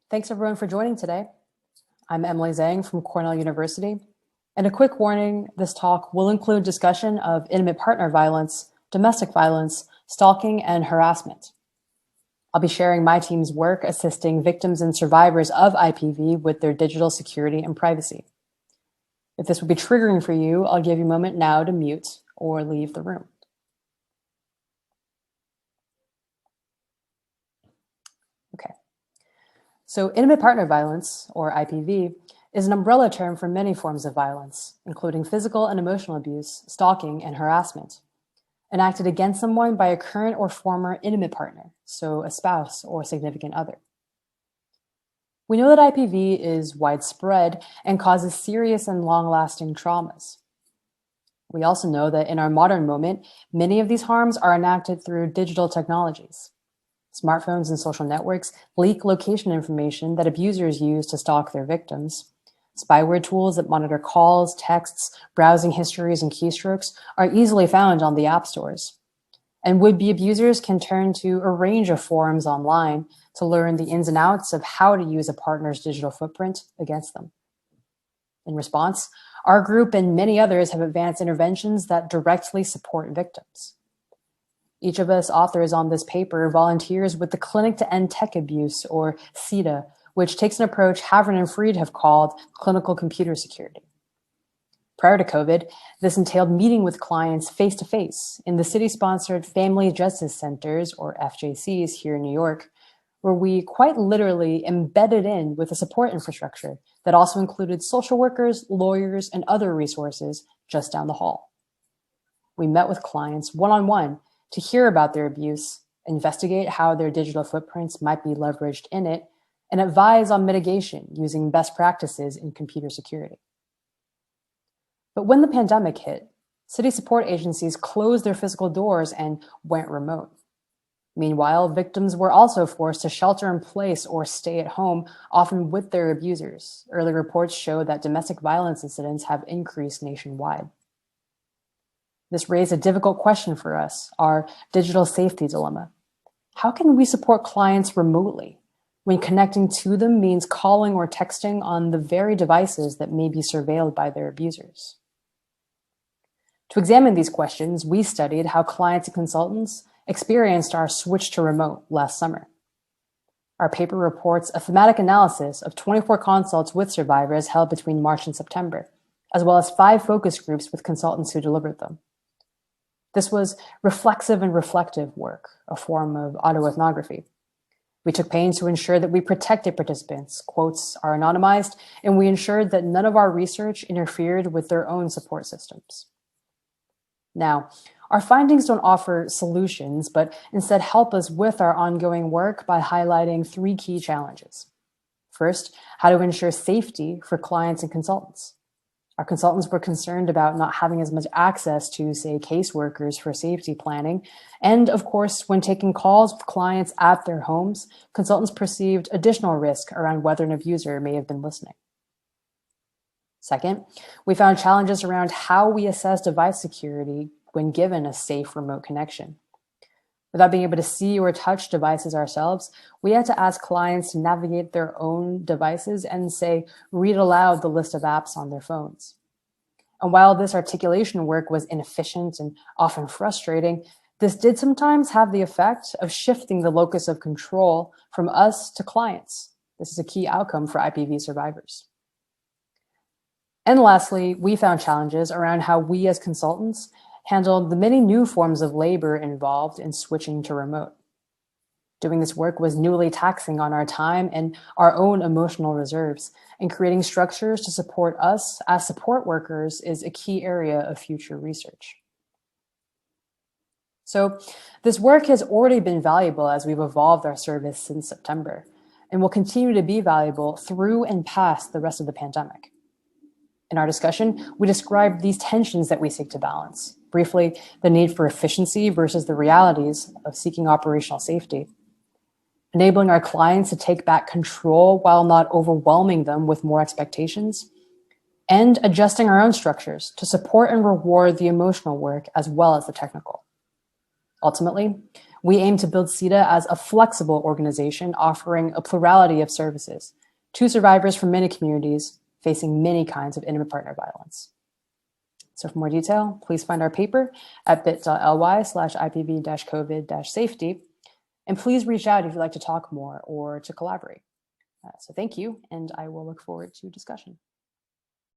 Thanks everyone for joining today. I'm Emily Tseng from Cornell University. And a quick warning, this talk will include discussion of intimate partner violence, domestic violence, stalking, and harassment. I'll be sharing my team's work assisting victims and survivors of IPV with their digital security and privacy. If this would be triggering for you, I'll give you a moment now to mute or leave the room. Okay. So intimate partner violence, or IPV, is an umbrella term for many forms of violence, including physical and emotional abuse, stalking, and harassment, enacted against someone by a current or former intimate partner, so a spouse or significant other. We know that IPV is widespread and causes serious and long-lasting traumas. We also know that in our modern moment, many of these harms are enacted through digital technologies. Smartphones and social networks leak location information that abusers use to stalk their victims. Spyware tools that monitor calls, texts, browsing histories, and keystrokes are easily found on the app stores. And would-be abusers can turn to a range of forums online to learn the ins and outs of how to use a partner's digital footprint against them. In response, our group and many others have advanced interventions that directly support victims. Each of us authors on this paper volunteers with the Clinic to End Tech Abuse, or CETA, which takes an approach Havern and Freed have called clinical computer security. Prior to COVID, this entailed meeting with clients face-to-face in the city-sponsored Family Justice Centers, or FJCs, here in New York, where we quite literally embedded in with a support infrastructure that also included social workers, lawyers, and other resources just down the hall. We met with clients one-on-one to hear about their abuse, investigate how their digital footprints might be leveraged in it, and advise on mitigation using best practices in computer security. But when the pandemic hit, city support agencies closed their physical doors and went remote. Meanwhile, victims were also forced to shelter in place or stay at home, often with their abusers. Early reports show that domestic violence incidents have increased nationwide. This raised a difficult question for us, our digital safety dilemma. How can we support clients remotely when connecting to them means calling or texting on the very devices that may be surveilled by their abusers? To examine these questions, we studied how clients and consultants experienced our switch to remote last summer. Our paper reports a thematic analysis of 24 consults with survivors held between March and September, as well as 5 focus groups with consultants who delivered them. This was reflexive and reflective work, a form of autoethnography. We took pains to ensure that we protected participants, quotes are anonymized, and we ensured that none of our research interfered with their own support systems. Now, our findings don't offer solutions, but instead help us with our ongoing work by highlighting 3 key challenges. First, how to ensure safety for clients and consultants. Our consultants were concerned about not having as much access to, say, caseworkers for safety planning. And of course, when taking calls with clients at their homes, consultants perceived additional risk around whether an abuser may have been listening. Second, we found challenges around how we assess device security when given a safe remote connection. Without being able to see or touch devices ourselves, we had to ask clients to navigate their own devices and say, read aloud the list of apps on their phones. And while this articulation work was inefficient and often frustrating, this did sometimes have the effect of shifting the locus of control from us to clients. This is a key outcome for IPV survivors. And lastly, we found challenges around how we as consultants handled the many new forms of labor involved in switching to remote. Doing this work was newly taxing on our time and our own emotional reserves, and creating structures to support us as support workers is a key area of future research. So this work has already been valuable as we've evolved our service since September, and will continue to be valuable through and past the rest of the pandemic. In our discussion, we described these tensions that we seek to balance. Briefly, the need for efficiency versus the realities of seeking operational safety. Enabling our clients to take back control while not overwhelming them with more expectations. And adjusting our own structures to support and reward the emotional work as well as the technical. Ultimately, We aim to build SIDA as a flexible organization offering a plurality of services to survivors from many communities facing many kinds of intimate partner violence. So for more detail, please find our paper at bit.ly/IPV-COVID-safety, and please reach out if you'd like to talk more or to collaborate. So thank you, and I will look forward to discussion.